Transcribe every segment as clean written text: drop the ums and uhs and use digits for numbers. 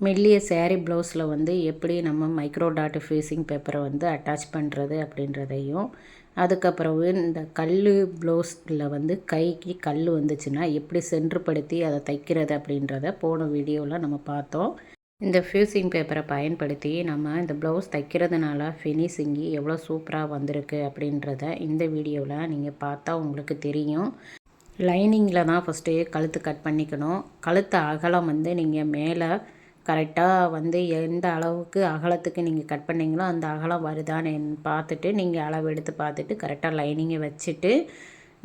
மெல்லிய சேரீ ப்ளவுஸில் வந்து எப்படி நம்ம மைக்ரோ டாட் ஃபேஸிங் பேப்பரை வந்து அட்டாச் பண்ணுறது அப்படின்றதையும், அதுக்கப்புறவு இந்த கல் ப்ளவுஸில் வந்து கைக்கு கல் வந்துச்சுன்னா எப்படி சென்றுபடுத்தி அதை தைக்கிறது அப்படின்றத போன வீடியோவில் நம்ம பார்த்தோம். இந்த ஃபியூசிங் பேப்பரை பயன்படுத்தி நம்ம இந்த ப்ளவுஸ் தைக்கிறதுனால ஃபினிஷிங்கு எவ்வளோ சூப்பராக வந்திருக்கு அப்படின்றத இந்த வீடியோவில் நீங்கள் பார்த்தா உங்களுக்கு தெரியும். லைனிங்கில் தான் ஃபஸ்ட்டு கழுத்து கட் பண்ணிக்கணும். கழுத்து அகலம் வந்து நீங்கள் மேலே கரெக்டாக வந்து எந்த அளவுக்கு அகலத்துக்கு நீங்கள் கட் பண்ணிங்களோ அந்த அகலம் வருதான்னு பார்த்துட்டு நீங்கள் அளவு எடுத்து பார்த்துட்டு கரெக்டாக லைனிங்கை வச்சுட்டு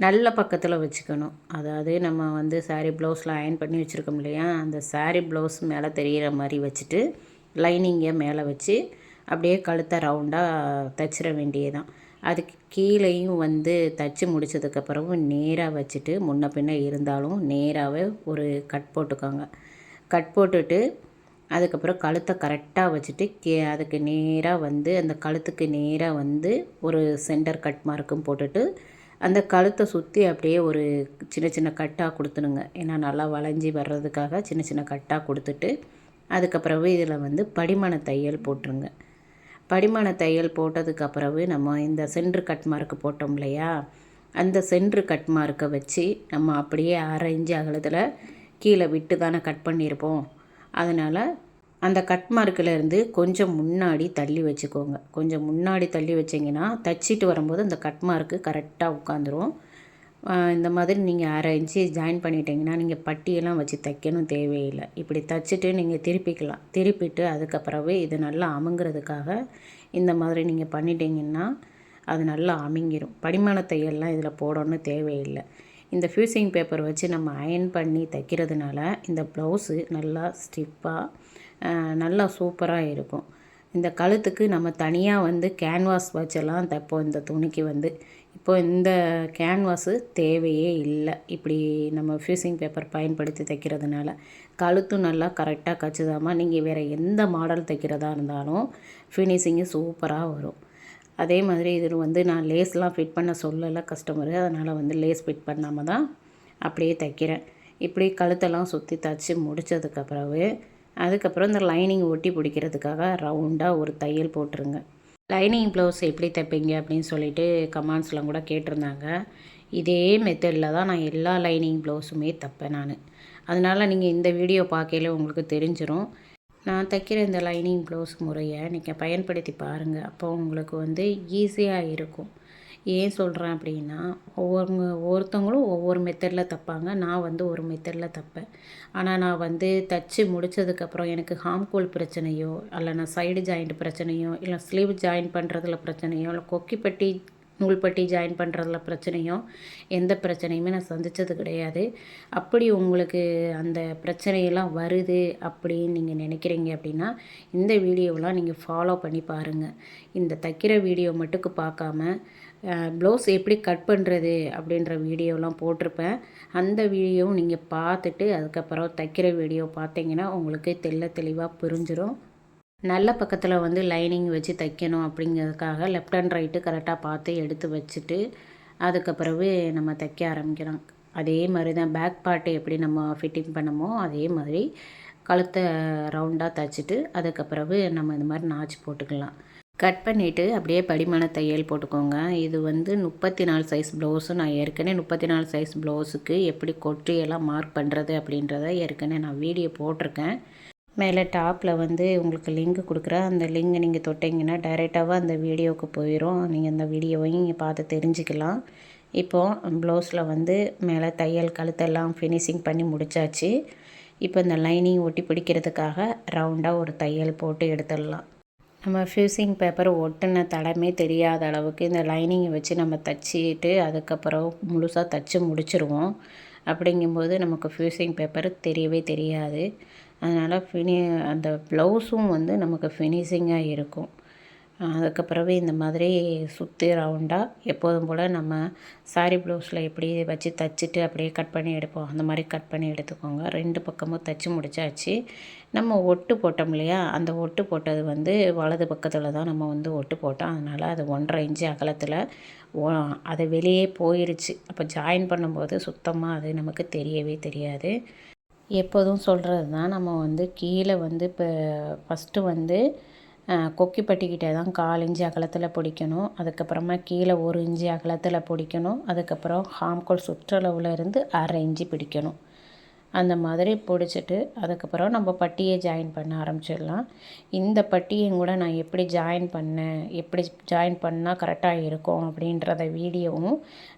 நல்ல பக்கத்தில் வச்சுக்கணும். அதாவது நம்ம வந்து சாரீ ப்ளவுஸில் அயர்ன் பண்ணி வச்சுருக்கோம் இல்லையா, அந்த சாரீ ப்ளவுஸ் மேலே தெரிகிற மாதிரி வச்சுட்டு லைனிங்கை மேலே வச்சு அப்படியே கழுத்தை ரவுண்டாக தைச்சிட வேண்டியதுதான். அதுக்கு கீழேயும் வந்து தைச்சி முடித்ததுக்கப்புறము நேராக வச்சுட்டு முன்ன பின்ன இருந்தாலும் நேராகவே ஒரு கட் போட்டுக்கோங்க. கட் போட்டுட்டு அதுக்கப்புறம் கழுத்தை கரெக்டாக வச்சுட்டு அதுக்கு நேராக வந்து அந்த கழுத்துக்கு நேராக வந்து ஒரு சென்டர் கட் மார்க்கும் போட்டுட்டு அந்த கழுத்தை சுற்றி அப்படியே ஒரு சின்ன சின்ன கட்டாக கொடுத்துணுங்க. ஏன்னா நல்லா வளைஞ்சி வர்றதுக்காக சின்ன சின்ன கட்டாக கொடுத்துட்டு அதுக்கப்புறவு இதில் வந்து படிமான தையல் போட்டுருங்க. படிமான தையல் போட்டதுக்கப்புறவு நம்ம இந்த சென்ட்ரு கட் மார்க்கு போட்டோம் இல்லையா, அந்த சென்ட்ரு கட் மார்க்கை வச்சு நம்ம அப்படியே 1/2 இன்ச்சு அகலத்தில் கீழே விட்டு தானே கட் பண்ணியிருப்போம். அதனால் அந்த கட் மார்க்கிலேருந்து கொஞ்சம் முன்னாடி தள்ளி வச்சுக்கோங்க. கொஞ்சம் முன்னாடி தள்ளி வச்சிங்கன்னா தைச்சிட்டு வரும்போது அந்த கட் மார்க்கு கரெக்டாக உட்காந்துரும். இந்த மாதிரி நீங்கள் 1/2 இன்ச்சு ஜாயின் பண்ணிட்டீங்கன்னா நீங்கள் பட்டியெல்லாம் வச்சு தைக்கணும் தேவையில்லை. இப்படி தைச்சிட்டு நீங்கள் திருப்பிக்கலாம். திருப்பிட்டு அதுக்கப்புறவே இது நல்லா அமுங்கிறதுக்காக இந்த மாதிரி நீங்கள் பண்ணிட்டீங்கன்னா அது நல்லா அமுங்கிடும். படிமான தையல்லாம் இதில் போடணும்னு தேவையில்லை. இந்த ஃபியூசிங் பேப்பர் வச்சு நம்ம அயர்ன் பண்ணி தைக்கிறதுனால இந்த ப்ளவுஸு நல்லா ஸ்டிஃபாக நல்லா சூப்பராக இருக்கும். இந்த கழுத்துக்கு நம்ம தனியாக வந்து கேன்வாஸ் வச்செல்லாம் தைப்போம். இந்த துணிக்கு வந்து இப்போ இந்த கேன்வாஸு தேவையே இல்லை. இப்படி நம்ம ஃபியூசிங் பேப்பர் பயன்படுத்தி தைக்கிறதுனால கழுத்தும் நல்லா கரெக்டாக கச்சிதமாக நீங்கள் வேறு எந்த மாடல் தைக்கிறதா இருந்தாலும் ஃபினிஷிங்கு சூப்பராக வரும். அதே மாதிரி இதில் வந்து நான் லேஸ்லாம் ஃபிட் பண்ண சொல்லலை கஸ்டமரு. அதனால் வந்து லேஸ் ஃபிட் பண்ணாமல் தான் அப்படியே தைக்கிறேன். இப்படி கழுத்தெல்லாம் சுற்றி தைச்சி முடித்ததுக்கப்புறவு அதுக்கப்புறம் இந்த லைனிங் ஒட்டி பிடிக்கிறதுக்காக ரவுண்டாக ஒரு தையல் போட்டுருங்க. லைனிங் ப்ளவுஸ் எப்படி தைப்பீங்க அப்படின்னு சொல்லிட்டு கமெண்ட்ஸ்லாம் கூட கேட்டிருந்தாங்க. இதே மெத்தடில் தான் நான் எல்லா லைனிங் ப்ளவுஸுமே தைப்பேன் நான். அதனால் நீங்கள் இந்த வீடியோ பார்க்கையில உங்களுக்கு தெரிஞ்சிடும். நான் தைக்கிற இந்த லைனிங் ப்ளவுஸ் முறையை நீங்கள் பயன்படுத்தி பாருங்கள். அப்போ உங்களுக்கு வந்து ஈஸியாக இருக்கும். ஏன் சொல்கிறேன் அப்படின்னா ஒவ்வொருத்தவங்களும் ஒவ்வொரு மெத்தடில் தைப்பாங்க. நான் வந்து ஒரு மெத்தடில் தைப்பேன். ஆனால் நான் வந்து தைச்சி முடித்ததுக்கப்புறம் எனக்கு ஹார்ம்கோல் பிரச்சனையோ இல்லைனா சைடு ஜாயிண்ட் பிரச்சனையோ இல்லை ஸ்லீவ் ஜாயின் பண்ணுறதுல பிரச்சனையோ இல்லை கொக்கிப்பட்டி நூல்பட்டி ஜாயின் பண்ணுறதுல பிரச்சனையோ எந்த பிரச்சனையுமே நான் சந்தித்தது கிடையாது. அப்படி உங்களுக்கு அந்த பிரச்சனையெல்லாம் வருது அப்படின்னு நீங்கள் நினைக்கிறீங்க அப்படின்னா இந்த வீடியோவெலாம் நீங்கள் ஃபாலோ பண்ணி பாருங்கள். இந்த தைக்கிற வீடியோ மட்டுக்கு பார்க்காம ப்ளவுஸ் எப்படி கட் பண்ணுறது அப்படின்ற வீடியோலாம் போட்டிருப்பேன். அந்த வீடியோவும் நீங்கள் பார்த்துட்டு அதுக்கப்புறம் தைக்கிற வீடியோ பார்த்தீங்கன்னா உங்களுக்கு தெளிவாக புரிஞ்சிடும். நல்ல பக்கத்தில் வந்து லைனிங் வச்சு தைக்கணும் அப்படிங்கிறதுக்காக லெஃப்ட் அண்ட் ரைட்டு கரெக்டாக பார்த்து எடுத்து வச்சுட்டு அதுக்கப்புறவு நம்ம தைக்க ஆரம்பிக்கிறோம். அதே மாதிரி தான் பேக் பார்ட்டு எப்படி நம்ம ஃபிட்டிங் பண்ணமோ அதே மாதிரி கழுத்தை ரவுண்டாக தைச்சிட்டு அதுக்கப்புறவு நம்ம இந்த மாதிரி நாச்சு போட்டுக்கலாம். கட் பண்ணிவிட்டு அப்படியே படிமான தையல் போட்டுக்கோங்க. இது வந்து 34 சைஸ் ப்ளவுஸு. நான் ஏற்கனவே 34 சைஸ் ப்ளவுஸுக்கு எப்படி கொட்டியெல்லாம் மார்க் பண்ணுறது அப்படின்றத ஏற்கனவே நான் வீடியோ போட்டிருக்கேன். மேலே டாப்பில் வந்து உங்களுக்கு லிங்க் கொடுக்குறேன். அந்த லிங்கை நீங்கள் தொட்டிங்கன்னா டைரெக்டாக அந்த வீடியோவுக்கு போயிடும். நீங்கள் அந்த வீடியோவையும் நீங்கள் பார்த்து தெரிஞ்சுக்கலாம். இப்போது ப்ளவுஸில் வந்து மேலே தையல் கழுத்தெல்லாம் ஃபினிஷிங் பண்ணி முடித்தாச்சு. இப்போ இந்த லைனிங் ஒட்டி பிடிக்கிறதுக்காக ரவுண்டாக ஒரு தையல் போட்டு எடுத்துடலாம். நம்ம ஃபியூசிங் பேப்பர் ஒட்டின தடமே தெரியாத அளவுக்கு இந்த லைனிங்கை வச்சு நம்ம தைச்சிட்டு அதுக்கப்புறம் முழுசாக தைச்சி முடிச்சிருவோம். அப்படிங்கும்போது நமக்கு ஃபியூசிங் பேப்பர் தெரியவே தெரியாது. அதனால் அந்த ப்ளவுஸும் வந்து நமக்கு ஃபினிஷிங்காக இருக்கும். அதுக்கப்புறவே இந்த மாதிரி சுற்றி ரவுண்டாக எப்போதும் போல் நம்ம சாரீ ப்ளவுஸில் எப்படி வச்சு தைச்சிட்டு அப்படியே கட் பண்ணி எடுப்போம் அந்த மாதிரி கட் பண்ணி எடுத்துக்கோங்க. 2 பக்கமும் தைச்சி முடித்தாச்சு. நம்ம ஒட்டு போட்டோம் இல்லையா, அந்த ஒட்டு போட்டது வந்து வலது பக்கத்தில் தான் நம்ம வந்து ஒட்டு போட்டோம். அதனால் அது 1.5 இன்ச்சு அகலத்தில் அது வெளியே போயிடுச்சு. அப்போ ஜாயின் பண்ணும்போது சுத்தமாக அது நமக்கு தெரியவே தெரியாது. எப்போதும் சொல்கிறது தான், நம்ம வந்து கீழே வந்து இப்போ ஃபஸ்ட்டு வந்து கொக்கி பட்டிக்கிட்ட தான் 1/4 இன்ச்சு அகலத்தில் பிடிக்கணும். அதுக்கப்புறமா கீழே 1 இன்ச்சு அகலத்தில் பிடிக்கணும். அதுக்கப்புறம் ஹாம்கோல் சுற்றளவில் இருந்து 1/2 இன்ச்சு பிடிக்கணும். அந்த மாதிரி பிடிச்சிட்டு அதுக்கப்புறம் நம்ம பட்டியை ஜாயின் பண்ண ஆரம்பிச்சிடலாம். இந்த பட்டியும் கூட நான் எப்படி ஜாயின் பண்ணேன், எப்படி ஜாயின் பண்ணால் கரெக்டாக இருக்கும் அப்படின்றத வீடியோவும்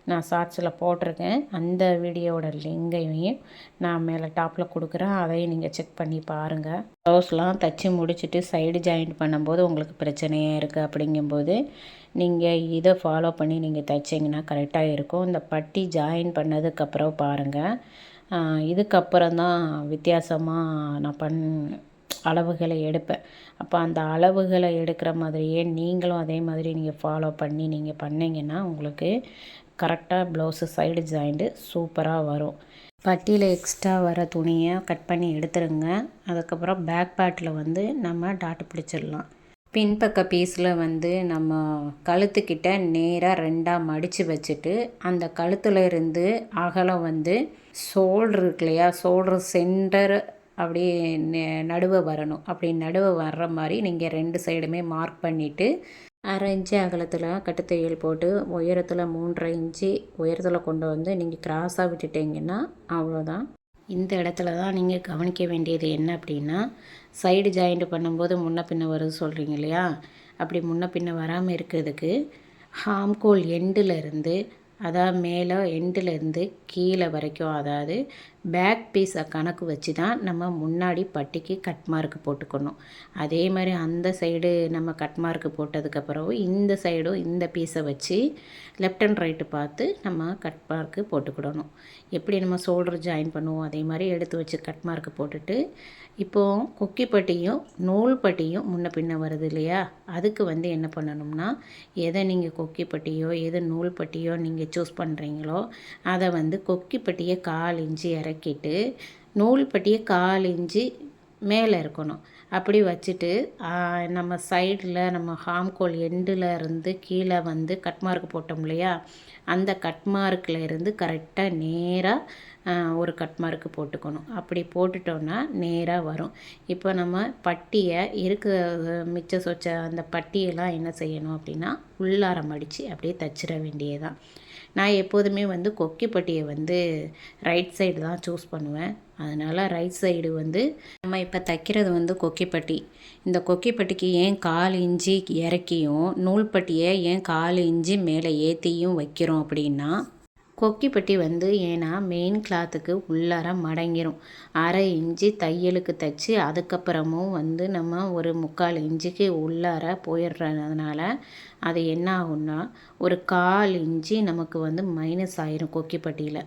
நான் ஷார்ட்ஸில் போட்டிருக்கேன். அந்த வீடியோவோட லிங்கையும் நான் மேலே டாப்பில் கொடுக்குறேன், அதையும் நீங்கள் செக் பண்ணி பாருங்கள். ப்ளவுஸ்லாம் தைச்சி முடிச்சுட்டு சைடு ஜாயின் பண்ணும்போது உங்களுக்கு பிரச்சனையாக இருக்குது அப்படிங்கும்போது நீங்கள் இதை ஃபாலோ பண்ணி நீங்கள் தைச்சிங்கன்னா கரெக்டாக இருக்கும். இந்த பட்டி ஜாயின் பண்ணதுக்கப்புறம் பாருங்கள், இதுக்கப்புறம் தான் வித்தியாசமாக நான் அளவுகளை எடுப்பேன். அப்போ அந்த அளவுகளை எடுக்கிற மாதிரியே நீங்களும் அதே மாதிரி நீங்கள் ஃபாலோ பண்ணி நீங்கள் பண்ணிங்கன்னா உங்களுக்கு கரெக்டாக ப்ளவுஸு சைடு ஜாயிண்ட்டு சூப்பராக வரும். பட்டியில் எக்ஸ்ட்ரா வர துணியை கட் பண்ணி எடுத்துருங்க. அதுக்கப்புறம் பேக் பார்ட்டில் வந்து நம்ம டாட்டு பிடிச்சிடலாம். பின்பக்க பீஸில் வந்து நம்ம கழுத்துக்கிட்ட நேராக 2ஆக மடித்து வச்சுட்டு அந்த கழுத்தில் இருந்து அகலம் வந்து ஷோல்ட்ரு இருக்கு இல்லையா, ஷோல்ட்ரு சென்டர் அப்படியே நடுவே வரணும். அப்படி நடுவே வர்ற மாதிரி நீங்கள் 2 சைடுமே மார்க் பண்ணிவிட்டு 1/2 இன்ச்சு அகலத்தில் கட்டுத்தையல் போட்டு உயரத்தில் 3.5 இன்ச்சு உயரத்தில் கொண்டு வந்து நீங்கள் கிராஸாக விட்டுட்டிங்கன்னா அவ்வளோதான். இந்த இடத்துல தான் நீங்கள் கவனிக்க வேண்டியது என்ன அப்படின்னா, சைடு ஜாயிண்ட் பண்ணும்போது முன்ன பின்ன வருது சொல்கிறீங்க இல்லையா, அப்படி முன்ன பின்ன வராமல் இருக்கிறதுக்கு ஹாம்கோல் எண்டிலேருந்து, அதாவது மேலே எண்டிலேருந்து கீழே வரைக்கும், அதாவது பேக் பீஸை கணக்கு வச்சு தான் நம்ம முன்னாடி பட்டிக்கு கட் மார்க் போட்டுக்கணும். அதே மாதிரி அந்த சைடு நம்ம கட் மார்க் போட்டதுக்கப்புறம் இந்த சைடும் இந்த பீஸை வச்சு லெஃப்ட் அண்ட் ரைட்டு பார்த்து நம்ம கட் மார்க்கு போட்டுக்கிடணும். எப்படி நம்ம ஷோல்டர் ஜாயின் பண்ணுவோம் அதே மாதிரி எடுத்து வச்சு கட் மார்க் போட்டுட்டு, இப்போது கொக்கி பட்டியும் நூல் பட்டியும் முன்ன பின்ன வருது இல்லையா, அதுக்கு வந்து என்ன பண்ணணும்னா, எதை நீங்கள் கொக்கி பட்டியோ எது நூல் பட்டியோ நீங்கள் சூஸ் பண்ணுறீங்களோ அதை வந்து கொக்கி பட்டியை 1/4 இன்ச்சு இறக்கிட்டு நூல் பட்டியை 1/4 இன்ச்சு மேலே இருக்கணும். அப்படி வச்சுட்டு நம்ம சைடில் நம்ம ஹாம்கோல் எண்டில் இருந்து கீழே வந்து கட் மார்க் போட்டோம் இல்லையா, அந்த கட் மார்க்கில் இருந்து கரெக்டாக நேராக ஒரு கட் மார்க்கு போட்டுக்கணும். அப்படி போட்டுட்டோன்னா நேராக வரும். இப்போ நம்ம பட்டியை மிச்சம் சொச்ச அந்த பட்டியெல்லாம் என்ன செய்யணும் அப்படின்னா உள்ளார மடித்து அப்படியே தச்சிட வேண்டியதான். நான் எப்போதுமே வந்து கொக்கி பட்டியை வந்து ரைட் சைடு தான் சூஸ் பண்ணுவேன். அதனால் ரைட் சைடு வந்து நம்ம இப்போ தைக்கிறது வந்து கொக்கி பட்டி. இந்த கொக்கி பட்டிக்கு ஏன் 1/4 இன்ச்சு இறக்கியும் நூல் பட்டியை ஏன் 1/4 இன்ச்சு மேலே ஏற்றியும் வைக்கிறோம் அப்படின்னா, கொக்கி பட்டி வந்து ஏன்னா மெயின் கிளாத்துக்கு உள்ளார மடங்கிரும். 1/2 இன்ச்சு தையலுக்கு தைச்சி அதுக்கப்புறமும் வந்து நம்ம ஒரு 3/4 இன்ச்சுக்கு உள்ளார போயிடுறதுனால அது என்ன ஆகும்னா ஒரு 1/4 இன்ச்சு நமக்கு வந்து மைனஸ் ஆயிரும் கொக்கி பட்டியில்.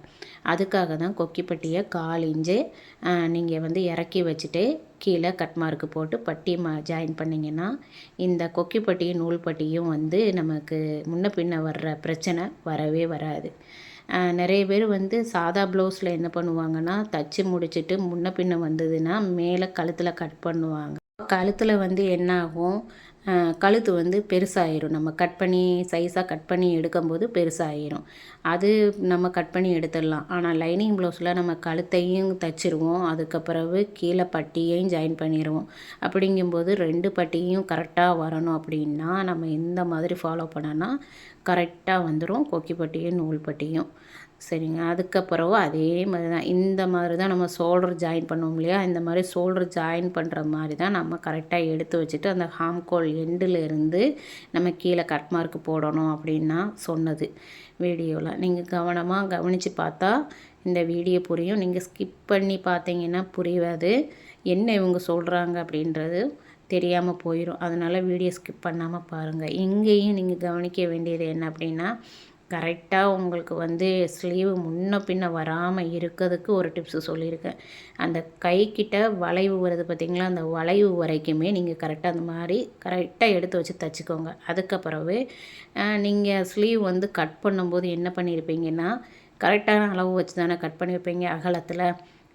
அதுக்காக தான் கொக்கி பட்டியை 1/4 இன்ச்சு நீங்கள் வந்து இறக்கி வச்சுட்டு கீழே கட் மார்க்கு போட்டு பட்டி ஜாயின் பண்ணிங்கன்னா இந்த கொக்கி பட்டியும் நூல் பட்டியும் வந்து நமக்கு முன்ன பின்ன வர்ற பிரச்சனை வரவே வராது. நிறைய பேர் வந்து சாதா ப்ளவுஸில் என்ன பண்ணுவாங்கன்னா, தச்சு முடிச்சுட்டு முன்ன பின்ன வந்ததுன்னா மேலே கழுத்தில் கட் பண்ணுவாங்க. கழுத்தில் வந்து என்ன ஆகும், கழுத்து வந்து பெருசாகிரும். நம்ம கட் பண்ணி சைஸாக கட் பண்ணி எடுக்கும்போது பெருசாகிரும். அது நம்ம கட் பண்ணி எடுத்துடலாம். ஆனால் லைனிங் ப்ளவுஸில் நம்ம கழுத்தையும் தைச்சிருவோம், அதுக்கப்புறவு கீழே பட்டியையும் ஜாயின் பண்ணிடுவோம். அப்படிங்கும்போது 2 பட்டியும் கரெக்டாக வரணும் அப்படின்னா நம்ம இந்த மாதிரி ஃபாலோ பண்ணோன்னா கரெக்டாக வந்துடும் கொக்கி பட்டியும் நூல் பட்டியும். சரிங்க. அதுக்கப்புறம் அதே மாதிரி தான் இந்த மாதிரி தான் நம்ம ஷோல்டர் ஜாயின் பண்ணுவோம் இல்லையா, இந்த மாதிரி ஷோல்டர் ஜாயின் பண்ணுற மாதிரி தான் நம்ம கரெக்டாக எடுத்து வச்சுட்டு அந்த ஹாம்கோல் எண்டில் இருந்து நம்ம கீழே கட் மார்க் போடணும் அப்படின்னா சொன்னது வீடியோவில். நீங்கள் கவனமாக கவனித்து பார்த்தா இந்த வீடியோ புரியும். நீங்கள் ஸ்கிப் பண்ணி பார்த்தீங்கன்னா புரியாது, என்ன இவங்க சொல்கிறாங்க அப்படின்றது தெரியாமல் போயிடும். அதனால் வீடியோ ஸ்கிப் பண்ணாமல் பாருங்கள். இங்கேயும் நீங்கள் கவனிக்க வேண்டியது என்ன அப்படின்னா, கரெக்டாக உங்களுக்கு வந்து ஸ்லீவ் முன்ன பின்ன வராமல் இருக்கிறதுக்கு ஒரு டிப்ஸு சொல்லியிருக்கேன். அந்த கைக்கிட்ட வளைவு வருது பார்த்திங்களா, அந்த வளைவு வரைக்குமே நீங்கள் கரெக்டாக அந்த மாதிரி கரெக்டாக எடுத்து வச்சு தைச்சிக்கோங்க. அதுக்கப்புறவே நீங்கள் ஸ்லீவ் வந்து கட் பண்ணும்போது என்ன பண்ணியிருப்பீங்கன்னா, கரெக்டான அளவு வச்சு தானே கட் பண்ணியிருப்பீங்க அகலத்தில்.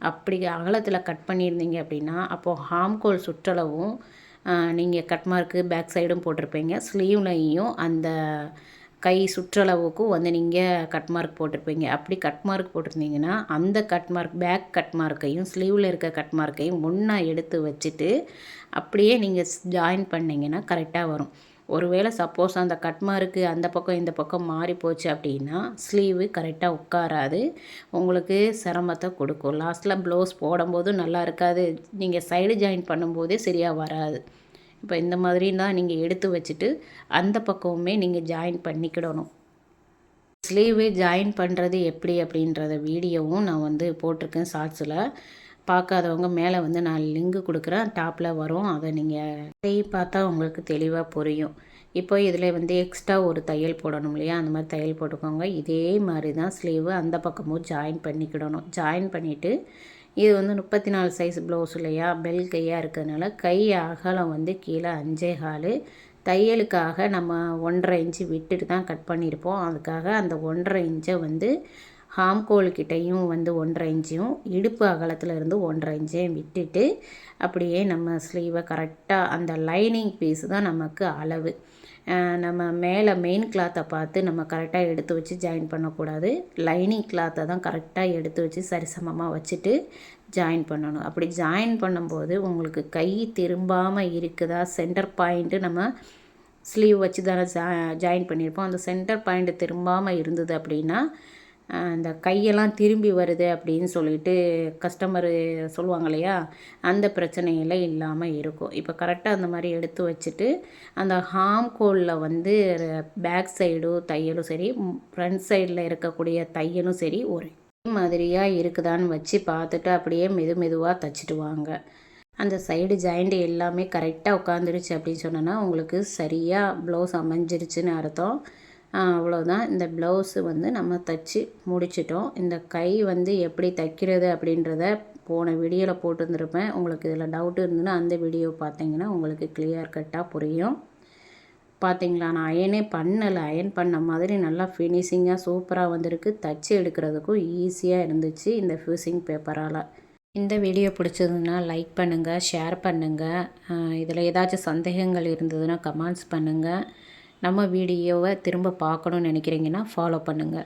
அப்படி அகலத்தில் கட் பண்ணியிருந்தீங்க அப்படின்னா அப்போது ஹாம்கோல் சுற்றளவும் நீங்கள் கட் மார்க்கு பேக் சைடும் போட்டிருப்பீங்க, ஸ்லீவ்லையும் அந்த கை சுற்றளவுக்கும் வந்து நீங்கள் கட் மார்க் போட்டிருப்பீங்க. அப்படி கட் மார்க் போட்டிருந்தீங்கன்னா அந்த கட் மார்க் பேக் கட் மார்க்கையும் ஸ்லீவில் இருக்க கட் மார்க்கையும் ஒன்றா எடுத்து வச்சுட்டு அப்படியே நீங்கள் ஜாயின் பண்ணிங்கன்னா கரெக்டாக வரும். ஒருவேளை சப்போஸ் அந்த கட் மார்க்கு அந்த பக்கம் இந்த பக்கம் மாறி போச்சு அப்படின்னா ஸ்லீவு கரெக்டாக உட்காராது, உங்களுக்கு சிரமத்தை கொடுக்கும். லாஸ்ட்டில் ப்ளவுஸ் போடும்போதும் நல்லா இருக்காது, நீங்கள் சைடு ஜாயின் பண்ணும்போதே சரியாக வராது. இப்போ இந்த மாதிரி தான் நீங்கள் எடுத்து வச்சுட்டு அந்த பக்கமுமே நீங்கள் ஜாயின் பண்ணிக்கிடணும். ஸ்லீவு ஜாயின் பண்ணுறது எப்படி அப்படின்றத வீடியோவும் நான் வந்து போட்டிருக்கேன் ஷார்ட்ஸில். பார்க்காதவங்க மேலே வந்து நான் லிங்க் கொடுக்குறேன், டாப்பில் வரும். அதை நீங்கள் பார்த்தா உங்களுக்கு தெளிவாக புரியும். இப்போ இதில் வந்து எக்ஸ்ட்ரா ஒரு தையல் போடணும் இல்லையா, அந்த மாதிரி தையல் போட்டுக்கோங்க. இதே மாதிரி தான் ஸ்லீவு அந்த பக்கமும் ஜாயின் பண்ணிக்கிடணும். ஜாயின் பண்ணிவிட்டு இது வந்து 34 சைஸ் ப்ளவுஸ் இல்லையா, பெல் கையாக இருக்கிறதுனால கை அகலம் வந்து கீழே 5.25. தையலுக்காக நம்ம 1.5 இன்ச்சு விட்டுட்டு தான் கட் பண்ணியிருப்போம். அதுக்காக அந்த 1.5 இன்ச்சை வந்து ஹாம்கோல்கிட்டையும் வந்து 1.5 இன்ச்சையும் இடுப்பு அகலத்தில் இருந்து 1.5 இன்ச்சையும் விட்டுட்டு அப்படியே நம்ம ஸ்லீவை கரெக்டாக அந்த லைனிங் பீஸு தான் நமக்கு அளவு. நம்ம மேலே மெயின் கிளாத்தை பார்த்து நம்ம கரெக்டாக எடுத்து வச்சு ஜாயின் பண்ணக்கூடாது. லைனிங் கிளாத்தை தான் கரெக்டாக எடுத்து வச்சு சரிசமமாக வச்சுட்டு ஜாயின் பண்ணணும். அப்படி ஜாயின் பண்ணும்போது உங்களுக்கு கை திரும்பாமல் இருக்குதா, சென்டர் பாயிண்ட்டு நம்ம ஸ்லீவ் வச்சு தானே ஜாயின் பண்ணியிருப்போம், அந்த சென்டர் பாயிண்ட் திரும்பாமல் இருந்தது அப்படின்னா இந்த கையெல்லாம் திரும்பி வருது அப்படின்னு சொல்லிட்டு கஸ்டமரு சொல்லுவாங்க இல்லையா, அந்த பிரச்சனையெல்லாம் இல்லாமல் இருக்கும். இப்போ கரெக்டாக அந்த மாதிரி எடுத்து வச்சுட்டு அந்த ஹாம்கோலில் வந்து பேக் சைடும் தையலும் சரி, ஃப்ரண்ட் சைடில் இருக்கக்கூடிய தையலும் சரி ஒரே மாதிரியாக இருக்குதான்னு வச்சு பார்த்துட்டு அப்படியே மெதுவாக தைச்சிட்டு வாங்க. அந்த சைடு ஜாயிண்ட் எல்லாமே கரெக்டாக உட்காந்துருச்சு அப்படின்னு சொன்னோன்னா உங்களுக்கு சரியாக ப்ளவுஸ் அமைஞ்சிருச்சுன்னு அர்த்தம். அவ்வளோதான். இந்த ப்ளவுஸு வந்து நம்ம தைச்சி முடிச்சிட்டோம். இந்த கை வந்து எப்படி தைக்கிறது அப்படின்றத போன வீடியோவில் போட்டுருந்துருப்பேன். உங்களுக்கு இதில் டவுட் இருந்ததுன்னா அந்த வீடியோ பார்த்தீங்கன்னா உங்களுக்கு கிளியர் கட்டாக புரியும். பார்த்தீங்களா, நான் அயனே பண்ணலை, அயன் பண்ண மாதிரி நல்லா ஃபினிஷிங்காக சூப்பராக வந்திருக்கு. தைச்சி எடுக்கிறதுக்கும் ஈஸியாக இருந்துச்சு இந்த ஃபியூசிங் பேப்பரால். இந்த வீடியோ பிடிச்சதுன்னா லைக் பண்ணுங்கள், ஷேர் பண்ணுங்கள். இதில் ஏதாச்சும் சந்தேகங்கள் இருந்ததுன்னா கமெண்ட்ஸ் பண்ணுங்கள். நம்ம வீடியோவை திரும்ப பார்க்கணுன்னு நினைக்கிறீங்கன்னா ஃபாலோ பண்ணுங்கள்.